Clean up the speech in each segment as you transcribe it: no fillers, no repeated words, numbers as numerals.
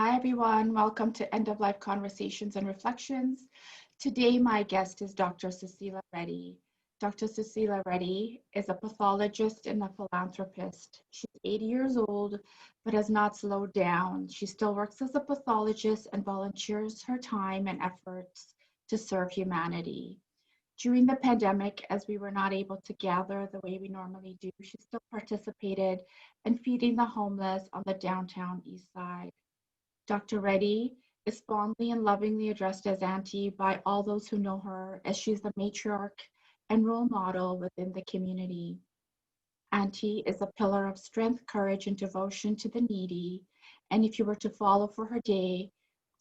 Hi, everyone. Welcome to End of Life Conversations and Reflections. Today, my guest is Dr. Suseela Reddy. Dr. Suseela Reddy is a pathologist and a philanthropist. She's 80 years old, but has not slowed down. She still works as a pathologist and volunteers her time and efforts to serve humanity. During the pandemic, as we were not able to gather the way we normally do, she still participated in feeding the homeless on the downtown Eastside. Dr. Reddy is fondly and lovingly addressed as Aunty by all those who know her, as she's the matriarch and role model within the community. Aunty is a pillar of strength, courage, and devotion to the needy. And if you were to follow for a day,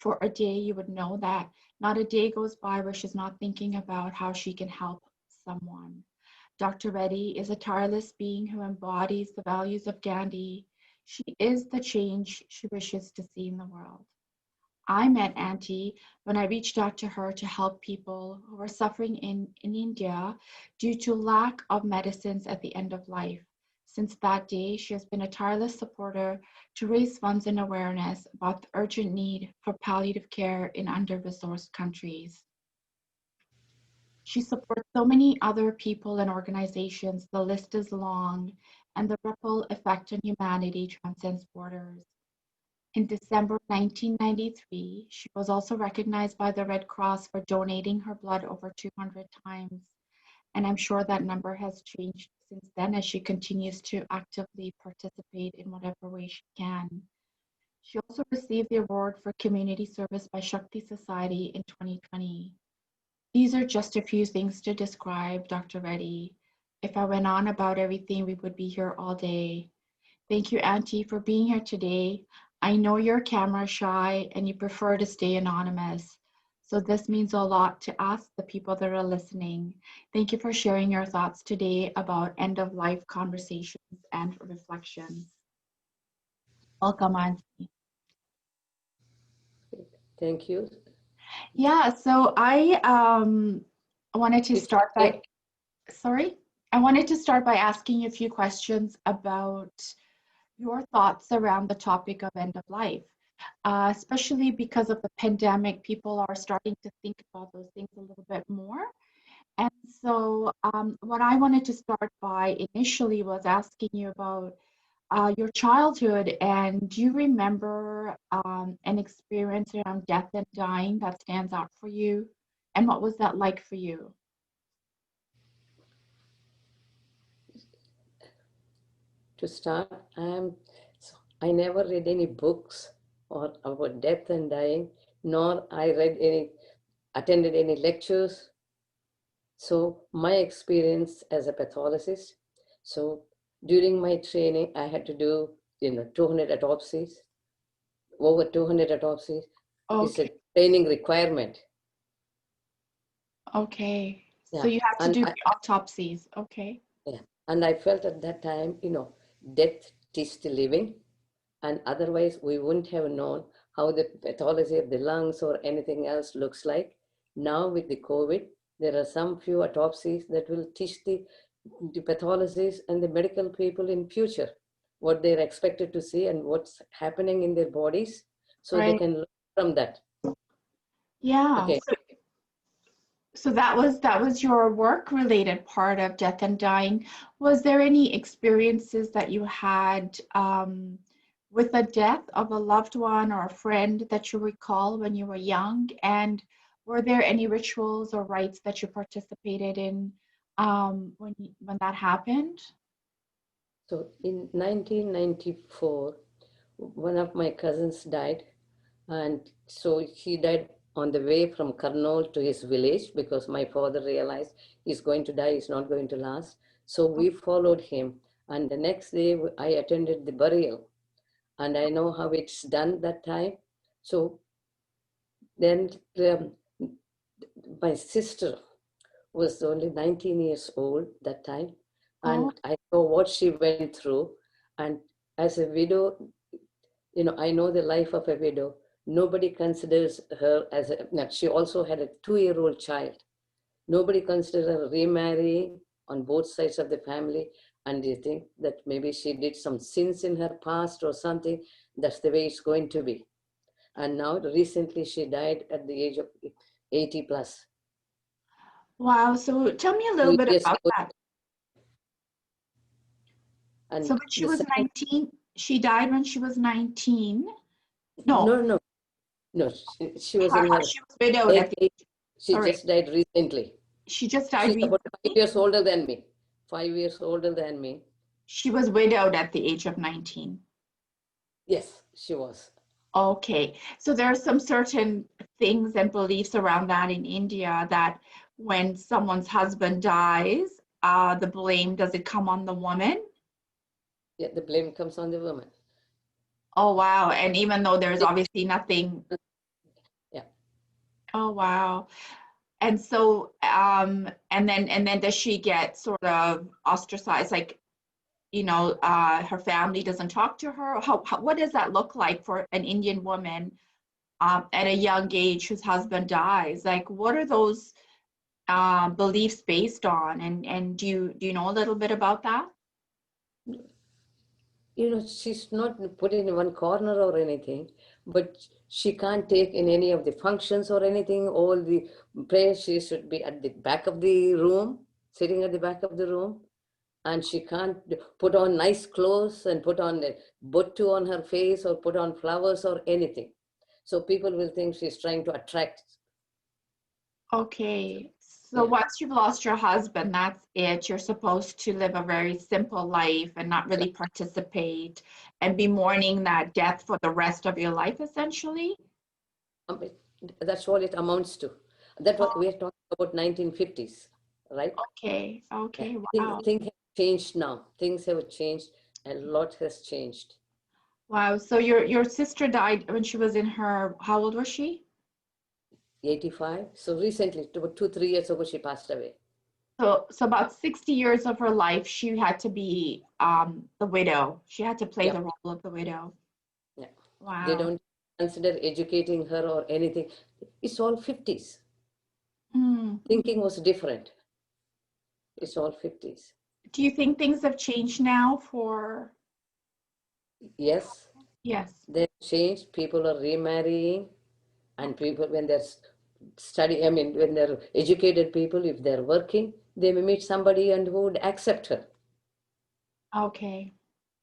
you would know that not a day goes by where she's not thinking about how she can help someone. Dr. Reddy is a tireless being who embodies the values of Gandhi. She is the change she wishes to see in the world. I met Aunty when I reached out to her to help people who were suffering in India due to lack of medicines at the end of life. Since that day, she has been a tireless supporter to raise funds and awareness about the urgent need for palliative care in under-resourced countries. She supports so many other people and organizations. The list is long, and the ripple effect on humanity transcends borders. In December 1993, she was also recognized by the Red Cross for donating her blood over 200 times. And I'm sure that number has changed since then as she continues to actively participate in whatever way she can. She also received the award for community service by Shakti Society in 2020. These are just a few things to describe Dr. Reddy. If I went on about everything, we would be here all day. Thank you, Aunty, for being here today. I know you're camera shy and you prefer to stay anonymous. So this means a lot to us, the people that are listening. Thank you for sharing your thoughts today about end-of-life conversations and reflections. Welcome, Aunty. Thank you. Yeah, so I wanted to start by, I wanted to start by asking you a few questions about your thoughts around the topic of end of life, especially because of the pandemic. People are starting to think about those things a little bit more. And so what I wanted to start by initially was asking you about your childhood, and do you remember an experience around death and dying that stands out for you? And what was that like for you? To start, I never read any books or about death and dying, nor I attended any lectures. So my experience as a pathologist, so during my training, I had to do, 200 autopsies, over 200 autopsies. It's Okay. a training requirement. Okay. So Yeah. you have to And do I, the autopsies. Okay. yeah. And I felt at that time, death is the living. And otherwise, we wouldn't have known how the pathology of the lungs or anything else looks like. Now with the COVID, there are some few autopsies that will teach the pathologists and the medical people in future what they're expected to see and what's happening in their bodies, so they Right. can learn from that. Yeah. Okay. So that was your work related part of death and dying. Was there any experiences that you had with the death of a loved one or a friend that you recall when you were young? And were there any rituals or rites that you participated in when that happened? So in 1994, one of my cousins died. And so he died on the way from Karnool to his village, because my father realized he's going to die, he's not going to last. So we followed him. And the next day I attended the burial, and I know how it's done that time. So then my sister was only 19 years old that time. Oh, And I know what she went through. And as a widow, I know the life of a widow. Nobody considers her as she also had a 2-year-old child. Nobody considers her remarrying on both sides of the family. And you think that maybe she did some sins in her past or something. That's the way it's going to be. And now recently she died at the age of 80 plus. Wow. So tell me a little 2 bit years about ago. that. So And when she the was second, 19, she died when she was 19. no, No, no, no, she was in her she was widowed at late the, 80s. She sorry, just died recently. she just died She's about five recently. years older than me. 5 years older than me. She was widowed at the age of 19. Yes, she was. Okay, so there are some certain things and beliefs around that in India that when someone's husband dies, the blame, does it come on the woman? Yeah, the blame comes on the woman. Oh, wow. And even though there's obviously nothing. Yeah. Oh, wow. And so, and then does she get sort of ostracized? Like, her family doesn't talk to her? What does that look like for an Indian woman at a young age whose husband dies? Like, what are those beliefs based on? And do you know a little bit about that? She's not put in one corner or anything, but she can't take in any of the functions or anything. All the prayers, she should be at the back of the room, sitting at the back of the room. And she can't put on nice clothes and put on a bottu on her face or put on flowers or anything. So people will think she's trying to attract. Okay. So Yeah. once you've lost your husband, that's it. You're supposed to live a very simple life and not really participate and be mourning that death for the rest of your life, essentially. Um, That's all it amounts to. That's what we're talking about 1950s, right? Okay. Yeah. Okay. Wow. Things have changed now. Things have changed. A lot has changed. Wow. So your sister died when she was in her, how old was she? 85. So recently, about 2, 3 years ago, she passed away. So about 60 years of her life, she had to be the widow. She had to play Yeah. the role of the widow. Yeah. They Wow. don't consider educating her or anything. It's all 50s. Hmm. Thinking was different. It's all 50s. Do you think things have changed now for, Yes, yes. they've changed. People are remarrying, and people, when they're when they're educated people, if they're working, they may meet somebody and who would accept her. Okay.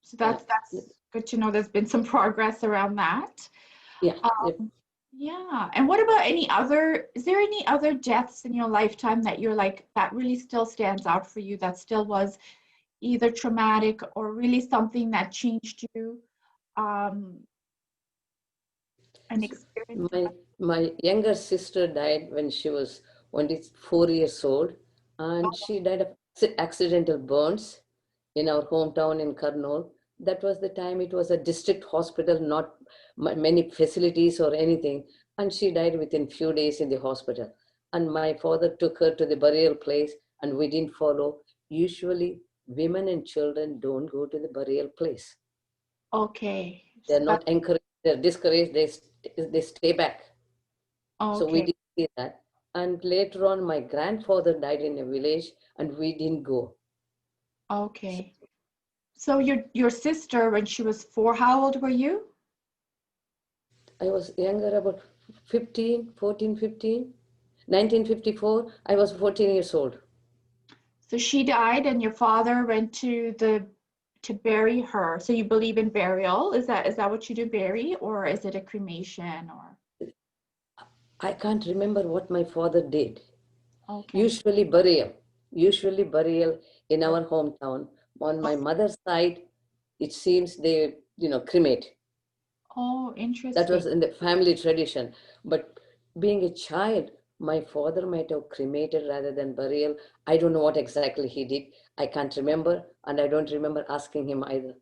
So Yeah. that's good to know. There's been some progress around that. Yeah. Yeah. And what about is there any other deaths in your lifetime that you're like, that really still stands out for you, that still was either traumatic or really something that changed you? An experience My like, my younger sister died when she was only 4 years old, and she died of accidental burns in our hometown in Kurnool. That was the time it was a district hospital, not many facilities or anything, and she died within few days in the hospital. And my father took her to the burial place, and we didn't follow. Usually, women and children don't go to the burial place. okay. They're So not encouraged, they're discouraged, they stay back. So we okay. did see that. And later on, my grandfather died in a village and we didn't go. Okay. So your sister, when she was 4, how old were you? I was younger, about 15, 14, 15. 1954, I was 14 years old. So she died and your father went to bury her. So you believe in burial? Is that what you do, bury, or is it a cremation or? I can't remember what my father did. Okay. Usually burial in our hometown. On my mother's side, it seems they, cremate. Oh, That interesting. was in the family tradition. But being a child, my father might have cremated rather than burial. I don't know what exactly he did. I can't remember, and I don't remember asking him either.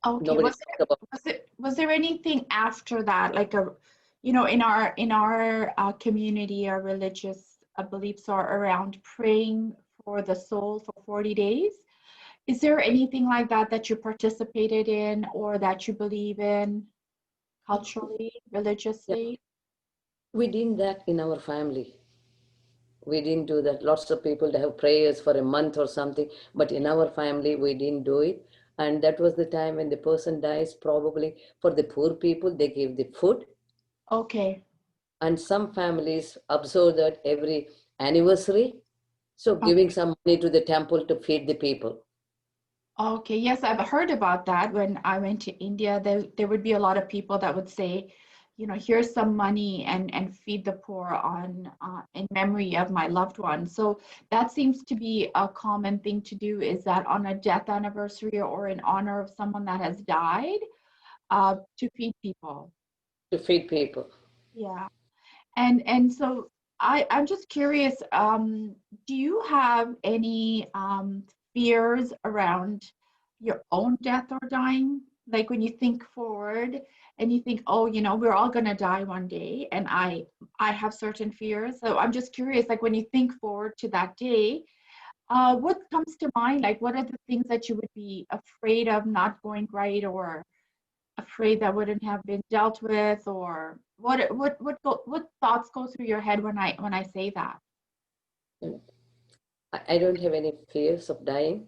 Okay. Nobody talked about. Was there anything after that, like in our community, our religious beliefs are around praying for the soul for 40 days? Is there anything like that that you participated in or that you believe in culturally, Yeah, religiously? we did that in our family. We didn't do that. Lots of people they have prayers for a month or something, but in our family we didn't do it. And that was the time when the person dies. Probably for the poor people, they gave the food. Okay. And some families observe that every anniversary. So giving Okay. some money to the temple to feed the people. Okay. Yes, I've heard about that. When I went to India, there would be a lot of people that would say, here's some money and feed the poor on in memory of my loved one. So that seems to be a common thing to do, is that on a death anniversary or in honor of someone that has died, to feed people. To feed people. Yeah. And so I'm just curious, do you have any fears around your own death or dying? Like when you think forward and you think, oh, we're all gonna die one day, and I have certain fears. So I'm just curious, like when you think forward to that day, what comes to mind? Like what are the things that you would be afraid of not going right, or afraid that wouldn't have been dealt with, or what thoughts go through your head when I say that? And I don't have any fears of dying.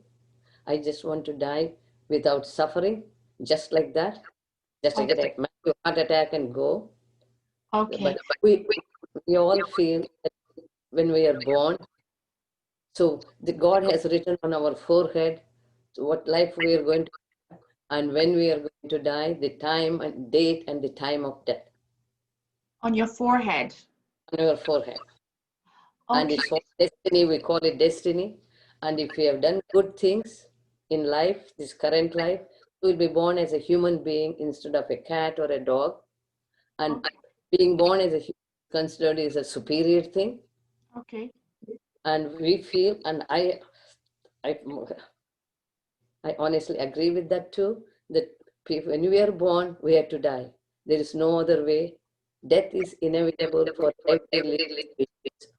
I just want to die without suffering, just like that. Just to get Okay. a massive heart attack and go. Okay. But we all feel that when we are born, so the God has written on our forehead what life we are going to, and when we are going to die, the time and date and the time of death On your forehead. on our forehead. And Okay. it's all destiny, we call it destiny. And if we have done good things in life, this current life, we will be born as a human being instead of a cat or a dog. And Okay. being born as a human considered is a superior thing. Okay. And we feel, and I honestly agree with that too, that when we are born, we have to die. There is no other way. Death is inevitable for every living species.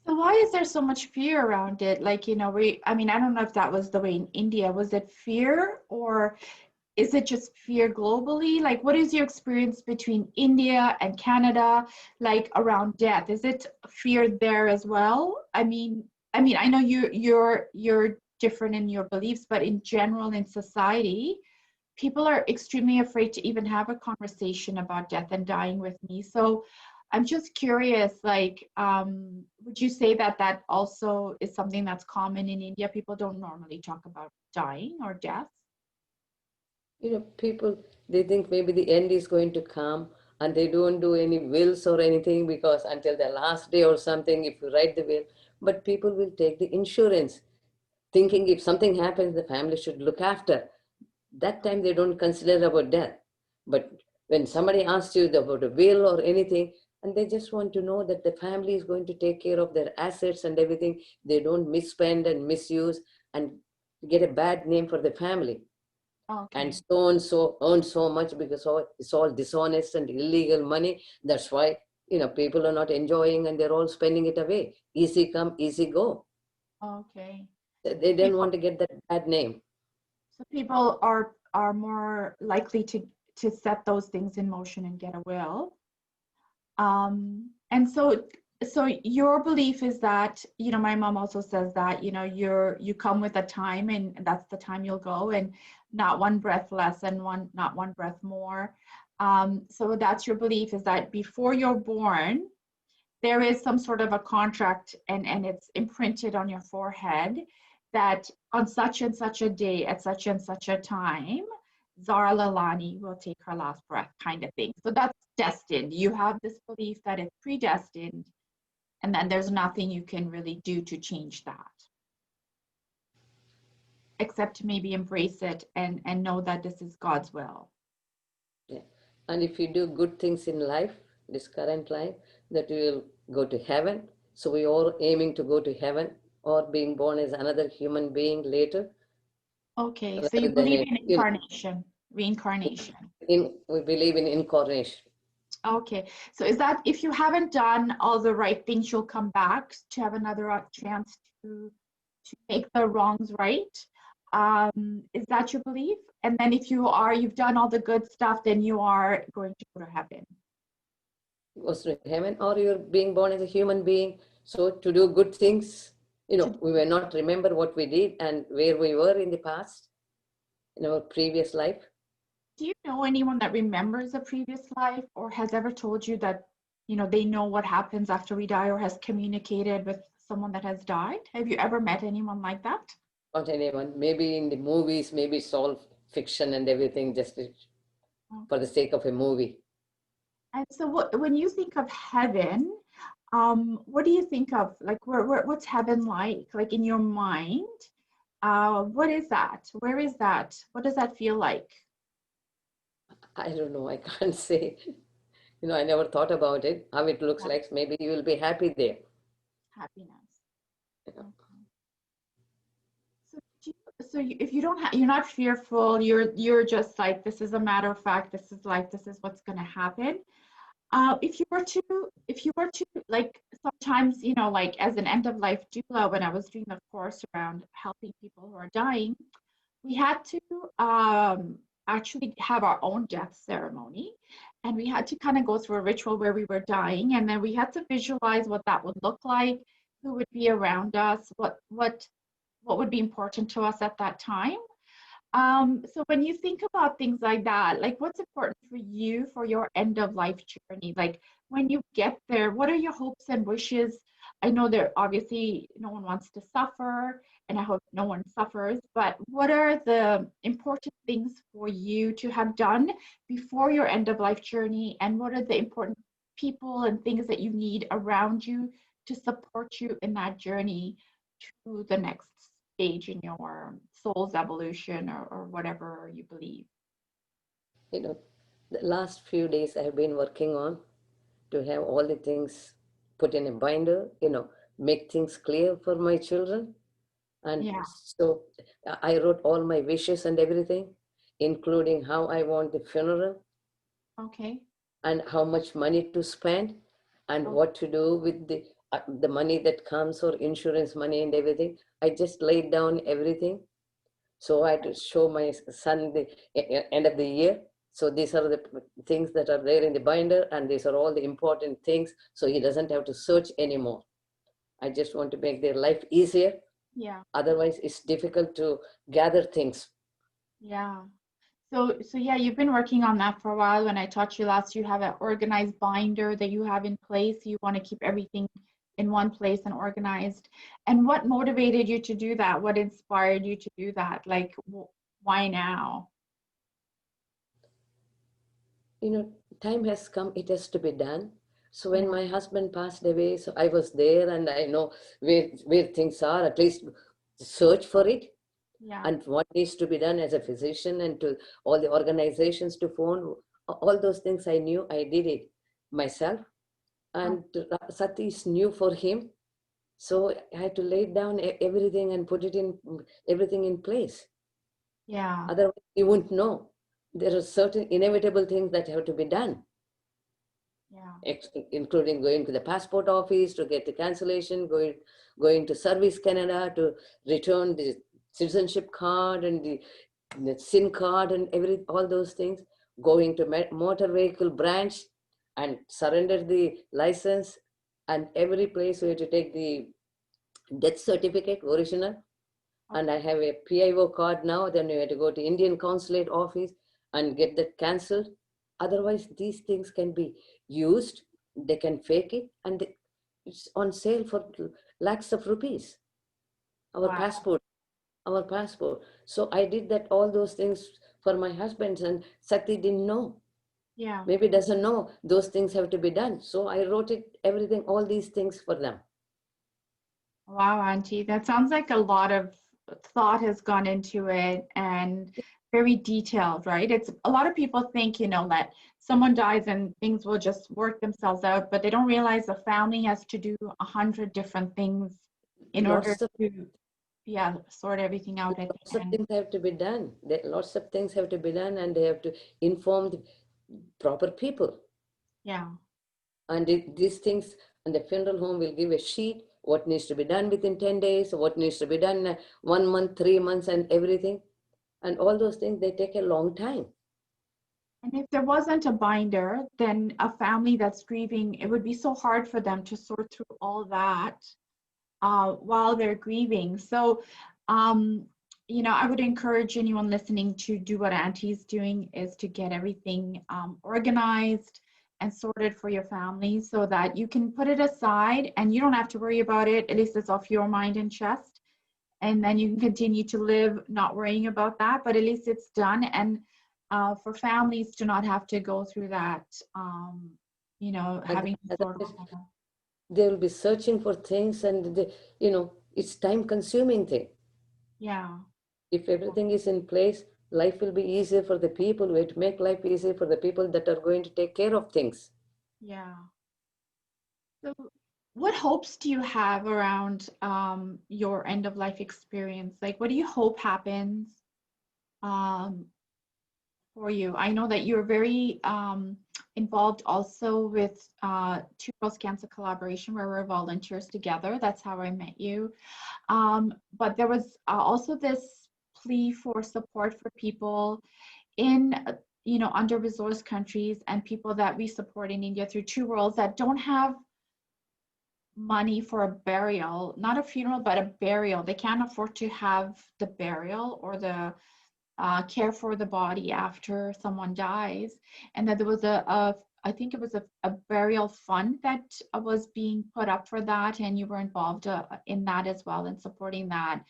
So why is there so much fear around it? Like, I mean, I don't know if that was the way in India. Was it fear, or is it just fear globally? Like, what is your experience between India and Canada, like around death? Is it fear there as well? I mean, I know you're different in your beliefs, but in general, in society, people are extremely afraid to even have a conversation about death and dying with me. So I'm just curious, like, would you say that that also is something that's common in India? People don't normally talk about dying or death. People, they think maybe the end is going to come and they don't do any wills or anything because until the last day or something, if you write the will, but people will take the insurance thinking if something happens, the family should look after. That time they don't consider about death. But when somebody asks you about a will or anything, and they just want to know that the family is going to take care of their assets and everything, they don't misspend and misuse and get a bad name for the family. And Okay. so and so earn so much because it's all dishonest and illegal money. That's why people are not enjoying and they're all spending it away. Easy come, easy go. Okay. They So don't want to get that bad name. people are more likely to set those things in motion and get a will. And so your belief is that, my mom also says that, you come with a time, and that's the time you'll go, and not one breath less and not one breath more. So that's your belief, is that before you're born, there is some sort of a contract, and it's imprinted on your forehead, that on such and such a day at such and such a time, Zara Lalani will take her last breath, kind of thing. So that's destined. You have this belief that it's predestined, and then there's nothing you can really do to change that, except to maybe embrace it and know that this is God's will. Yeah. And if you do good things in life, this current life, that you will go to heaven. So we all aiming to go to heaven or being born as another human being later, Okay, so you rather than believe in incarnation, reincarnation. we believe in incarnation. Okay, so is that if you haven't done all the right things, you'll come back to have another chance to make the wrongs right? Is that your belief? And then if you've done all the good stuff, then you are going to go to heaven. Goes to heaven, or you're being born as a human being. So to do good things, To, we will not remember what we did and where we were in the past, in our previous life. Do you know anyone that remembers a previous life or has ever told you that, they know what happens after we die or has communicated with someone that has died? Have you ever met anyone like that? Not anyone. Maybe in the movies, maybe it's all fiction and everything, just for the sake of a movie. And so when you think of heaven, what do you think of? Like, what's heaven like? Like in your mind, what is that? Where is that? What does that feel like? I don't know. I can't say. I never thought about it, how it looks Yeah, like. Maybe you will be happy there. happiness. Okay. So, if you don't have, you're not fearful. You're just like, this is a matter of fact. This is like, this is what's going to happen. If you were to like sometimes, like as an end of life doula, when I was doing the course around helping people who are dying, we had to actually have our own death ceremony, and we had to kind of go through a ritual where we were dying, and then we had to visualize what that would look like, who would be around us, what would be important to us at that time. So when you think about things like that, like what's important for you for your end of life journey? Like when you get there, what are your hopes and wishes? I know there obviously no one wants to suffer, and I hope no one suffers, but what are the important things for you to have done before your end of life journey? And what are the important people and things that you need around you to support you in that journey to the next stage in your soul's evolution, or whatever you believe? You know, the last few days I have been working on to have all the things put in a binder, make things clear for my children. And Yeah. so I wrote all my wishes and everything, including how I want the funeral Okay. and how much money to spend and Oh, what to do with the money that comes, or insurance money and everything. I just laid down everything. So I had to show my son the end of the year. So these are the things that are there in the binder, and these are all the important things. So he doesn't have to search anymore. I just want to make their life easier. yeah. Otherwise, it's difficult to gather things. Yeah. So yeah, you've been working on that for a while. When I taught you last, you have an organized binder that you have in place. You want to keep everything in one place and organized. And what motivated you to do that? What inspired you to do that? Like, why now? You know, time has come, it has to be done. So when Yeah. my husband passed away, so I was there and I know where things are, at least search for it, Yeah. and what needs to be done as a physician, and to all the organizations to phone, all those things I knew. I did it myself. Oh, And Sati is new for him. So I had to lay down everything and put it in everything in place. yeah. Otherwise, you won't know. There are certain inevitable things that have to be done, Yeah. including going to the passport office to get the cancellation, going to Service Canada to return the citizenship card and the SIN card and all those things, going to motor vehicle branch and surrender the license, and every place we have to take the death certificate original. And I Okay. have a PIO card now. Then you have to go to Indian consulate office and get that cancelled. Otherwise, these things can be used. They can fake it, and it's on sale for lakhs of rupees. Our Wow. passport, our passport. So I did that, all those things for my husband, and Sati didn't know. Yeah. Maybe doesn't know those things have to be done. So I wrote it, everything, all these things for them. Wow, Auntie, that sounds like a lot of thought has gone into it and very detailed, right? It's a lot of people think, that someone dies and things will just work themselves out, but they don't realize the family has to do 100 different things in order Lots of to, yeah, sort everything out at lots the of end. things have to be done. Lots of things have to be done, and they have to inform the proper people. Yeah, And these things, and the funeral home will give a sheet what needs to be done within 10 days, what needs to be done 1 month, 3 months, and everything. And all those things, they take a long time. and if there wasn't a binder, then a family that's grieving, it would be so hard for them to sort through all that while they're grieving. So, um, I would encourage anyone listening to do what Auntie's doing, is to get everything organized and sorted for your family so that you can put it aside and you don't have to worry about it. At least it's off your mind and chest. And then you can continue to live not worrying about that, but at least it's done. And for families to not have to go through that, And having to sort otherwise, of, they will be searching for things, and it's time consuming thing. yeah. If everything is in place, life will be easier for the people. We have to make life easier for the people that are going to take care of things. Yeah. So, what hopes do you have around your end of life experience? Like, what do you hope happens um, for you? I know that you're very involved also with Two Girls Cancer Collaboration, where we're volunteers together. That's how I met you. But there was also this plea for support for people in under-resourced countries and people that we support in India through Two Worlds that don't have money for a burial, not a funeral, but a burial. They can't afford to have the burial or the care for the body after someone dies. And that there was I think it was a burial fund that was being put up for that, and you were involved in that as well and supporting that.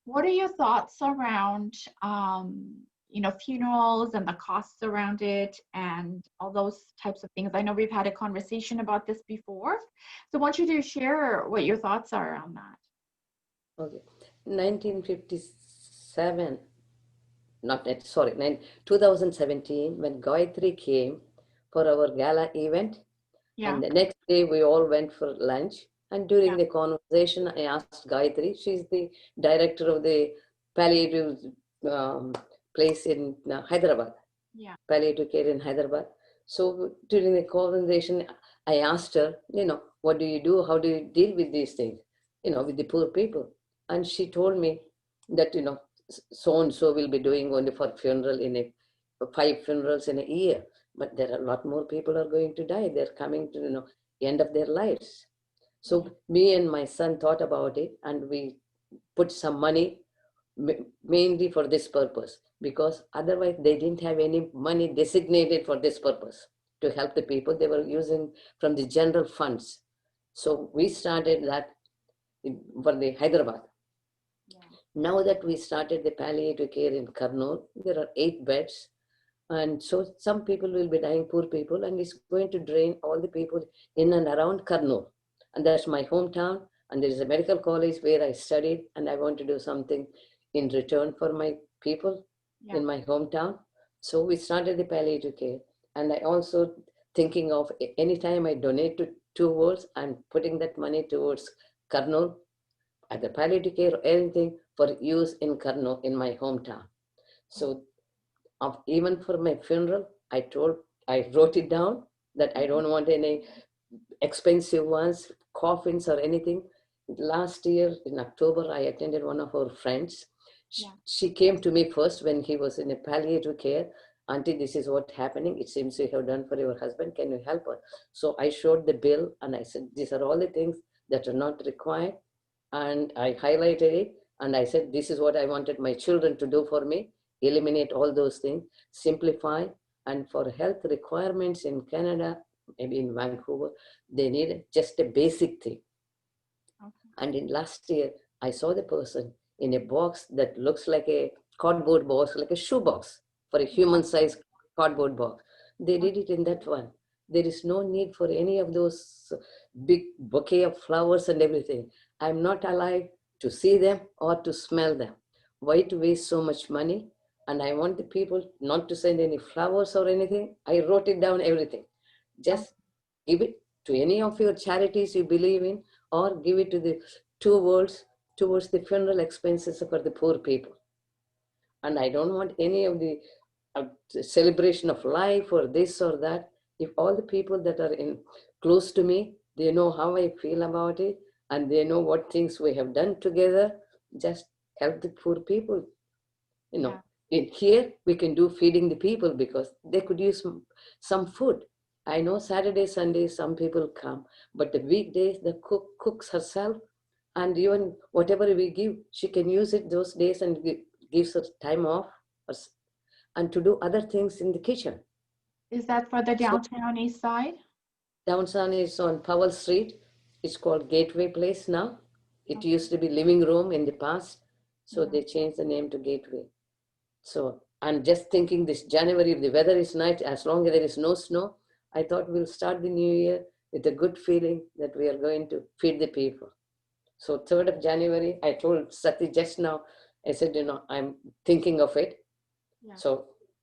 What are your thoughts around, funerals and the costs around it and all those types of things? I know we've had a conversation about this before. So I want you to share what your thoughts are on that. Okay. 1957, not that, sorry, 2017, when Gayatri came for our gala event, Yeah, and the next day we all went for lunch. And during yeah, the conversation, I asked Gayatri, she's the director of the palliative um, place in Hyderabad, yeah, palliative care in Hyderabad. So during the conversation, I asked her, what do you do? How do you deal with these things, with the poor people? And she told me that, so and so will be doing only for funeral 5 funerals in a year. But there are a lot more people are going to die. They're coming to, end of their lives. yeah, So me and my son thought about it, and we put some money mainly for this purpose, because otherwise they didn't have any money designated for this purpose to help the people. They were using from the general funds. So we started that for the Hyderabad. yeah, Now that we started the palliative care in Kurnool, there are 8 beds. And so some people will be dying, poor people, and it's going to drain all the people in and around Kurnool. And that's my hometown. And there is a medical college where I studied, and I want to do something in return for my people yeah, in my hometown. So we started the palliative care. And I also thinking of anytime I donate to Two Worlds, I'm putting that money towards Kurnool, either palliative care or anything for use in Kurnool, in my hometown. So even for my funeral, I wrote it down that I don't want any expensive ones, coffins or anything. Last year in October, I attended one of our friends. yeah, She came to me first when he was in a palliative care. Auntie, this is what happening. It seems you have done for your husband. Can you help her? So I showed the bill and I said, these are all the things that are not required. And I highlighted it and I said, this is what I wanted my children to do for me. Eliminate all those things, simplify. And for health requirements in Canada, maybe in Vancouver, they need just a basic thing. okay, And in last year, I saw the person in a box that looks like a cardboard box, like a shoe box for a yeah, human sized cardboard box. They okay, did it in that one. There is no need for any of those big bouquet of flowers and everything. I'm not alive to see them or to smell them. Why to waste so much money? And I want the people not to send any flowers or anything. I wrote it down everything. okay, Just give it to any of your charities you believe in, or give it to the Two Worlds towards the funeral expenses for the poor people. And I don't want any of the celebration of life or this or that. If all the people that are in close to me, they know how I feel about it, and they know what things we have done together, just help the poor people. You yeah, know, in here we can do feeding the people because they could use some food. I know Saturday, Sunday, some people come, but the weekdays the cook cooks herself, and even whatever we give, she can use it those days and gives us time off and to do other things in the kitchen. Is that for the So downtown east side? downtown is on Powell Street. It's called Gateway Place now. It Okay. used to be living room in the past. So Yeah. they changed the name to Gateway. So I'm just thinking this January, if the weather is nice, as long as there is no snow, I thought we'll start the new year with a good feeling that we are going to feed the people. So 3rd of January, I told Sati just now, I said, I'm thinking of it. Yeah. So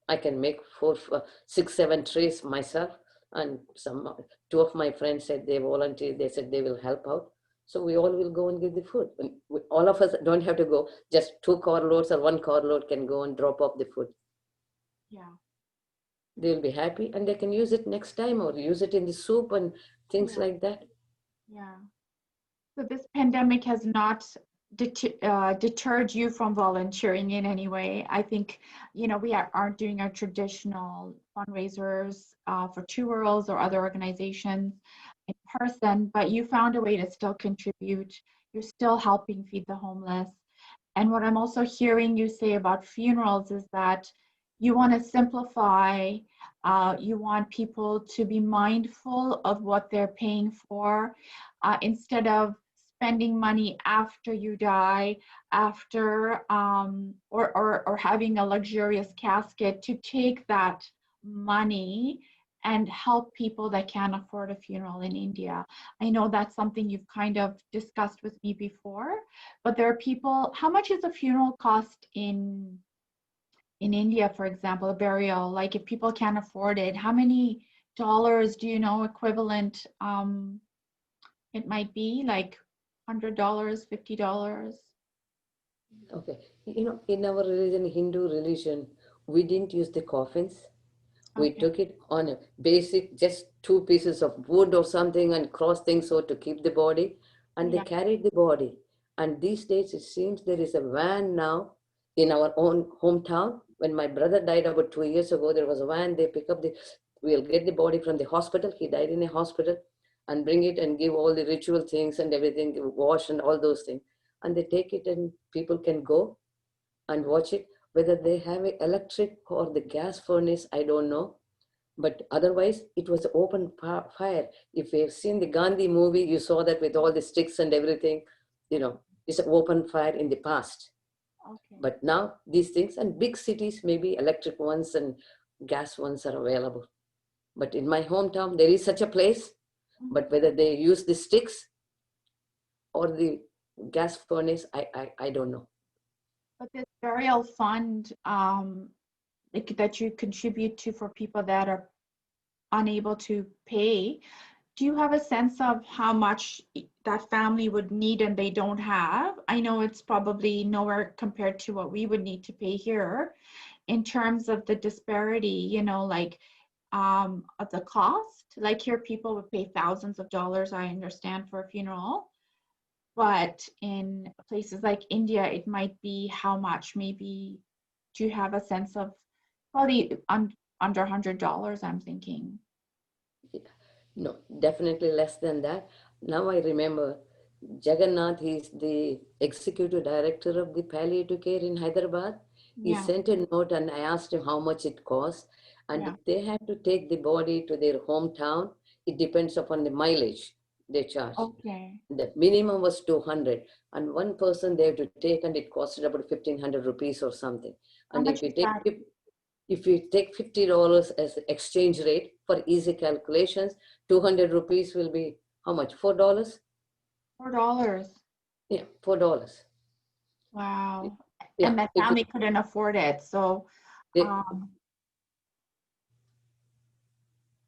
I can make 4, 6, 7 trays myself. And two of my friends said they volunteered. They said they will help out. So we all will go and give the food. All of us don't have to go. Just 2 car loads or 1 car load can go and drop off the food. Yeah. They will be happy and they can use it next time or use it in the soup and things like that. Yeah. So this pandemic has not deterred you from volunteering in any way. I think, we aren't doing our traditional fundraisers for Two Worlds or other organizations in person, but you found a way to still contribute. You're still helping feed the homeless. And what I'm also hearing you say about funerals is that you want to simplify, you want people to be mindful of what they're paying for instead of spending money after you die, after or having a luxurious casket, to take that money and help people that can't afford a funeral in India. I know that's something you've kind of discussed with me before, but there are people, how much is a funeral cost in India, for example, a burial? Like if people can't afford it, how many dollars do you know equivalent it might be, like $100, $50? Okay. In our religion, Hindu religion, we didn't use the coffins. We Okay. took it on a basic, just 2 pieces of wood or something and cross things so to keep the body. And they Yeah. carried the body. And these days, it seems there is a van now in our own hometown. When my brother died about 2 years ago, there was a van. They pick up we'll get the body from the hospital. He died in a hospital, and bring it and give all the ritual things and everything, wash and all those things. And they take it and people can go and watch it. Whether they have an electric or the gas furnace, I don't know. But otherwise, it was open fire. If you've seen the Gandhi movie, you saw that with all the sticks and everything, it's an open fire in the past. Okay. But now these things, and big cities, maybe electric ones and gas ones are available. But in my hometown, there is such a place. But whether they use the sticks or the gas furnace, I don't know. But this burial fund, like that you contribute to for people that are unable to pay, do you have a sense of how much that family would need and they don't have? I know it's probably nowhere compared to what we would need to pay here in terms of the disparity, like of the cost. Like here, people would pay thousands of dollars, I understand, for a funeral. But in places like India, it might be how much? Maybe, do you have a sense of, probably under $100, I'm thinking. No, definitely less than that. Now I remember Jagannath, he's the executive director of the palliative care in Hyderabad. He Yeah, sent a note and I asked him how much it costs. And yeah. if they have to take the body to their hometown, it depends upon the mileage they charge. Okay. The minimum was 200, and one person they have to take, and it costed about 1,500 rupees or something. How And much is that? if you take $50 as the exchange rate for easy calculations, 200 rupees will be how much? $4? $4. Yeah, $4. Wow. Yeah, And that family couldn't afford it. So, they, um,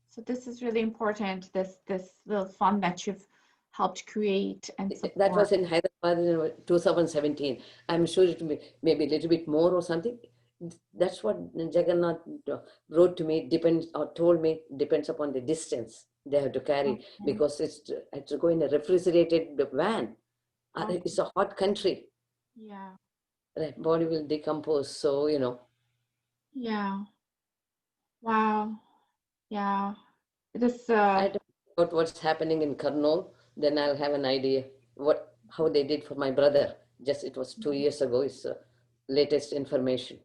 so this is really important, this little fund that you've helped create and that support. was in Hyderabad in 2017. I'm sure it will be maybe a little bit more or something. That's what Jagannath wrote to me, depends or told me, depends upon the distance they have to carry, Okay. because it's going in a refrigerated van. Okay. It's a hot country. Yeah. The body will decompose. So, Yeah. Wow. Yeah. This I don't know about what's happening in Kurnool, then I'll have an idea how they did for my brother. Just it was 2 years ago. latest information.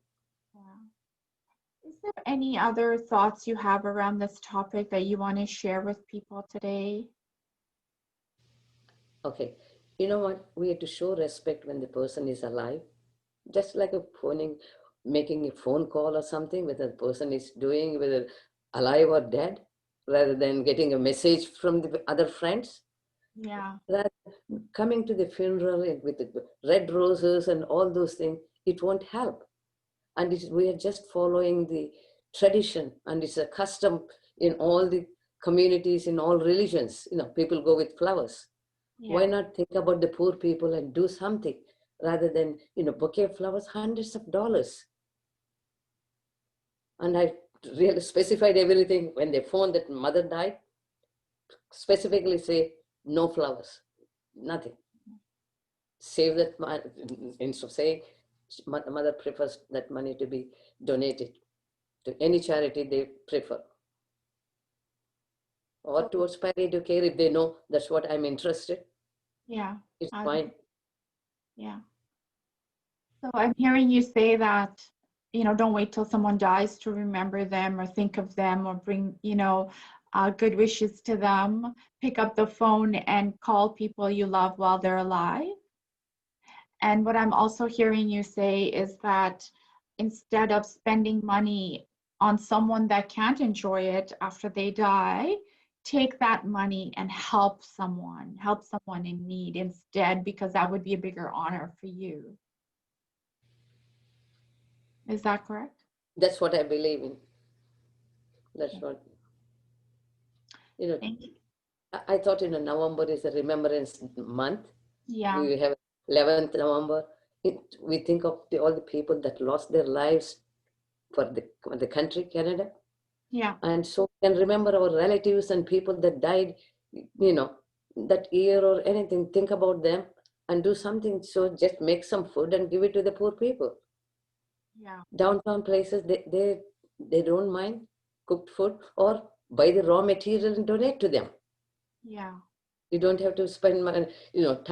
Yeah. Is there any other thoughts you have around this topic that you want to share with people today? Okay, you know what? We have to show respect when the person is alive, just like a phoning, making a phone call or something, whether the person is doing, whether alive or dead, rather than getting a message from the other friends. Yeah. Rather coming to the funeral with the red roses and all those things, it won't help. And we are just following the tradition, and it's a custom in all the communities, in all religions. People go with flowers. Why Yeah. not think about the poor people and do something rather than, bouquet of flowers, hundreds of dollars. And I really specified everything when they phoned that mother died, specifically say no flowers, nothing. Save that money, instead of saying mother prefers that money to be donated to any charity they prefer, or So, towards palliative care if they know that's what I'm interested. yeah. It's I, fine. yeah. So I'm hearing you say that, don't wait till someone dies to remember them or think of them or bring, good wishes to them. Pick up the phone and call people you love while they're alive. And what I'm also hearing you say is that instead of spending money on someone that can't enjoy it after they die, take that money and help someone in need instead, because that would be a bigger honor for you. Is that correct? That's what I believe in. That's Okay. what, you know, Thank you. I thought, November is a remembrance month. Yeah, We have 11th November. We think of all the people that lost their lives for the country, Canada. yeah, And so we can remember our relatives and people that died, you know, that year or anything. Think about them and do something. So just make some food and give it to the poor people. yeah, Downtown places, they don't mind cooked food, or buy the raw material and donate to them. yeah, You don't have to spend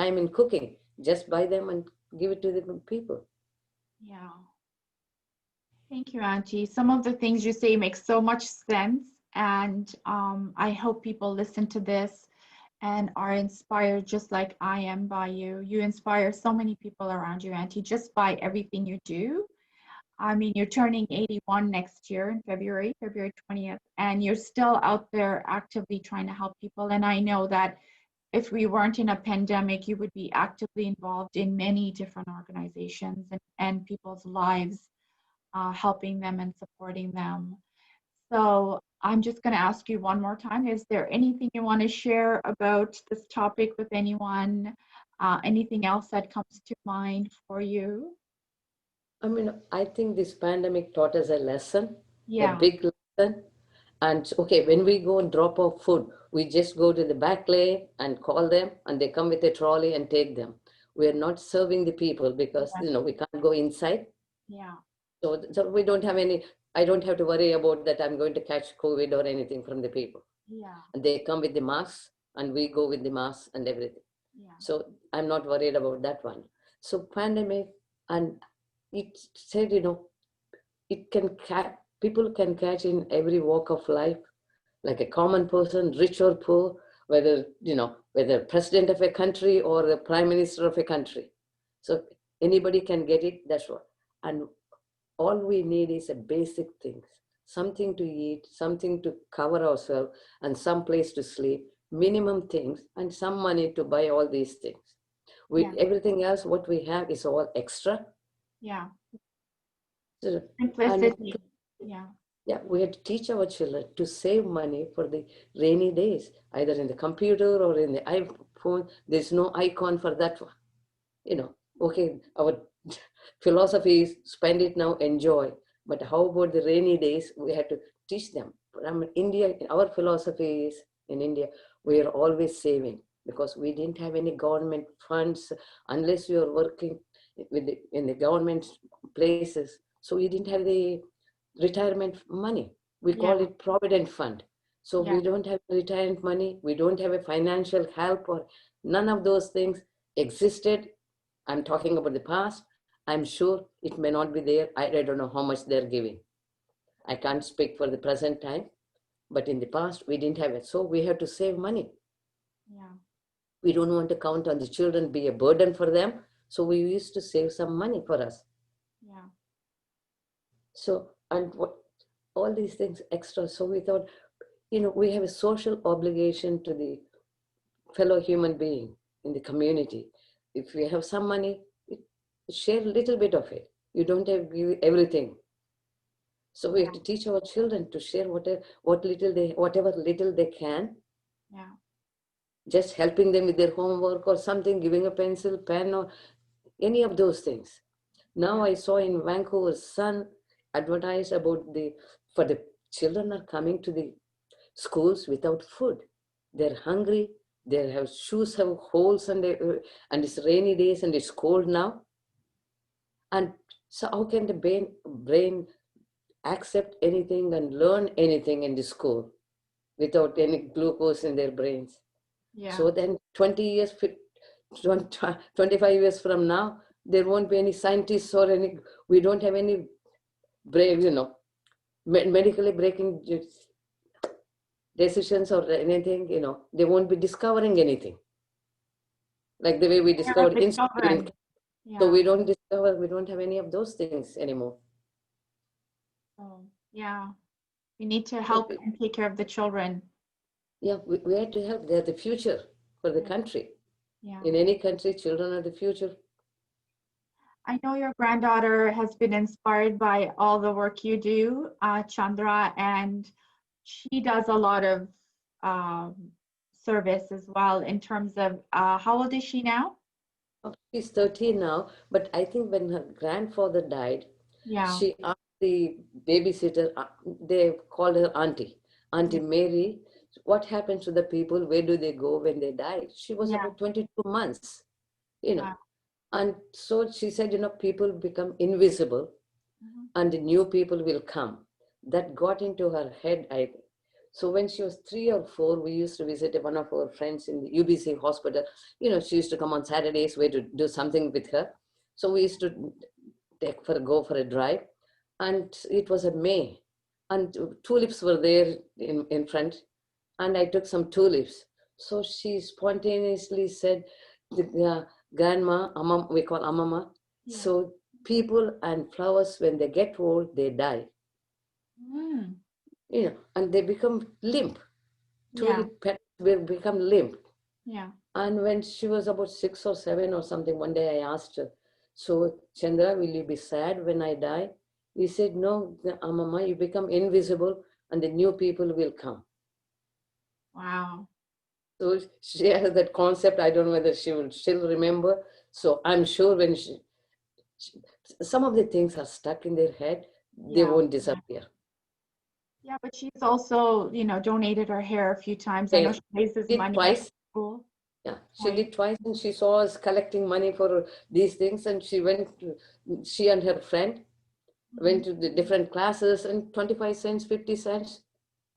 time in cooking. Just buy them and give it to the people. yeah. Thank you, Auntie. Some of the things you say make so much sense, and I hope people listen to this and are inspired just like I am by you. You inspire so many people around you, Auntie, just by everything you do. I mean, you're turning 81 next year in February 20th, and you're still out there actively trying to help people. And I know that if we weren't in a pandemic, you would be actively involved in many different organizations and people's lives, helping them and supporting them. So I'm just going to ask you one more time, is there anything you want to share about this topic with anyone? Anything else that comes to mind for you? I mean, I think this pandemic taught us a lesson, a Yeah, big lesson. And okay, when we go and drop off food, we just go to the back lane and call them, and they come with a trolley and take them. We are not serving the people because yeah, we can't go inside. yeah, So we don't have any. I don't have to worry about that. I'm going to catch COVID or anything from the people. yeah, And they come with the masks, and we go with the masks and everything. yeah, So I'm not worried about that one. So pandemic, and it said, it can people can catch in every walk of life, like a common person, rich or poor, whether president of a country or the prime minister of a country. So anybody can get it. That's what. And all we need is a basic things, something to eat, something to cover ourselves, and some place to sleep, minimum things, and some money to buy all these things. With yeah, everything else, what we have is all extra. yeah. So, and Simplicity. Yeah, yeah, we had to teach our children to save money for the rainy days, either in the computer or in the iPhone. There's no icon for that one. Okay, our philosophy is spend it now, enjoy. But how about the rainy days? We had to teach them. From India, our philosophy is in India, we are always saving because we didn't have any government funds unless you are working in the government places. So we didn't have the retirement money. We yeah, call it provident fund. So yeah, we don't have retirement money. We don't have a financial help, or none of those things existed. I'm talking about the past. I'm sure it may not be there. I don't know how much they're giving. I can't speak for the present time, but in the past we didn't have it. So we have to save money. Yeah. We don't want to count on the children, be a burden for them. So we used to save some money for us. Yeah. So, and what, all these things extra. So we thought, we have a social obligation to the fellow human being in the community. If we have some money, share a little bit of it. You don't have to give everything. So we Yeah. have to teach our children to share whatever little they can, Yeah. just helping them with their homework or something, giving a pencil, pen, or any of those things. Now Yeah. I saw in Vancouver Sun advertised about for the children are coming to the schools without food. They're hungry. They have shoes have holes, and it's rainy days and it's cold now. And so how can the brain accept anything and learn anything in the school without any glucose in their brains? Yeah. So then 20 years, 25 years from now, there won't be any scientists or we don't have any brave, medically breaking decisions or anything, they won't be discovering anything. Like the way we Care of discovered the insulin. children. So Yeah. we don't have any of those things anymore. Oh, yeah. We need to So help and take care of the children. yeah, we had to help. They're the future for the Yeah. country. Yeah. In any country, children are the future. I know your granddaughter has been inspired by all the work you do, Chandra, and she does a lot of um, service as well in terms of how old is she now? Oh, she's 13 now, but I think when her grandfather died, Yeah. she asked the babysitter, they called her Aunty, Auntie Yeah. Mary, what happens to the people? Where do they go when they die? She was Yeah. about 22 months, you know. Wow. And so she said, people become invisible Mhm. and the new people will come. That got into her head, I think. So when she was 3 or 4, we used to visit one of our friends in the UBC hospital. She used to come on Saturdays, we had to do something with her. So we used to go for a drive. And it was a May. And tulips were there in front. And I took some tulips. So she spontaneously said, Grandma, we call Amama. Yeah. So people and flowers, when they get old, they die. Mm. And they become limp. Yeah. Tulip petals will become limp. Yeah. And when she was about 6 or 7 or something, one day I asked her, so Chandra, will you be sad when I die? He said, no, Amama, you become invisible and the new people will come. Wow. So she has that concept. I don't know whether she will still remember. So I'm sure when some of the things are stuck in their head, they Yeah. won't Yeah. disappear. Yeah, but she's also, donated her hair a few times. I know They she raises did money at twice. the school. Yeah, she Right. did twice, and she saw us collecting money for these things, and she and her friend Mhm. went to the different classes, and 25 cents, 50 cents,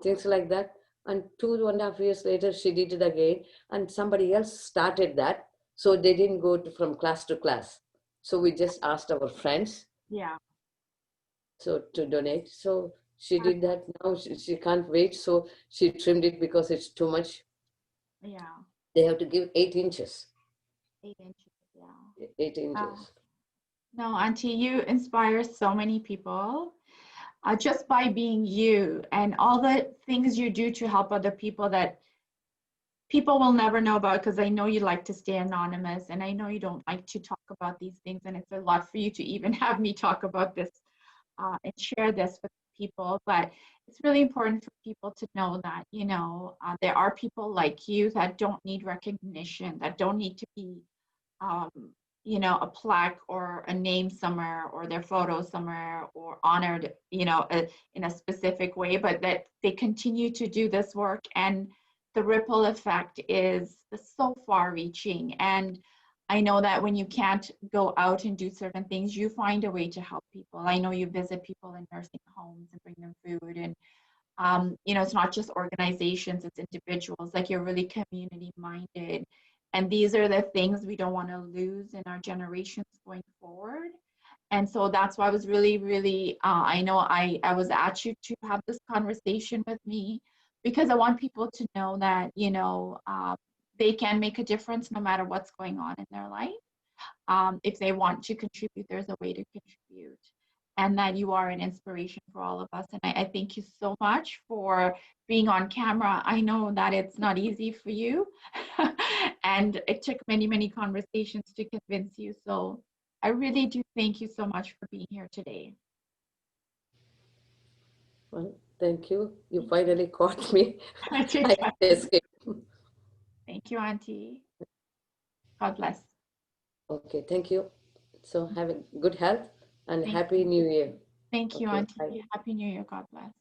things like that. And 2.5 years later, she did it again, and somebody else started that. So they didn't go from class to class. So we just asked our friends Yeah. to donate. So she did that. Now she can't wait. So she trimmed it because it's too much. Yeah. They have to give 8 inches. 8 inches. Yeah. 8 inches. No, Auntie, you inspire so many people just by being you and all the things you do to help other people that people will never know about because I know you like to stay anonymous and I know you don't like to talk about these things. And it's a lot for you to even have me talk about this and share this with people. But it's really important for people to know that, there are people like you that don't need recognition, that don't need to be um, a plaque or a name somewhere or their photo somewhere or honored, in a specific way, but that they continue to do this work. And the ripple effect is so far reaching. And I know that when you can't go out and do certain things, you find a way to help people. I know you visit people in nursing homes and bring them food. And it's not just organizations, it's individuals, like you're really community minded. And these are the things we don't want to lose in our generations going forward. And so that's why I was really, I know I was at you to have this conversation with me, because I want people to know that, they can make a difference no matter what's going on in their life. If they want to contribute, there's a way to contribute. And that you are an inspiration for all of us. And I thank you so much for being on camera. I know that it's not easy for you. And it took many conversations to convince you. So I really do thank you so much for being here today. Well, thank you. You finally caught me. I did. I escaped. Thank you, Auntie. God bless. Okay, thank you. So have a good health and Thank Happy New Year. Thank you, Okay, bye. Auntie. Happy New Year. God bless.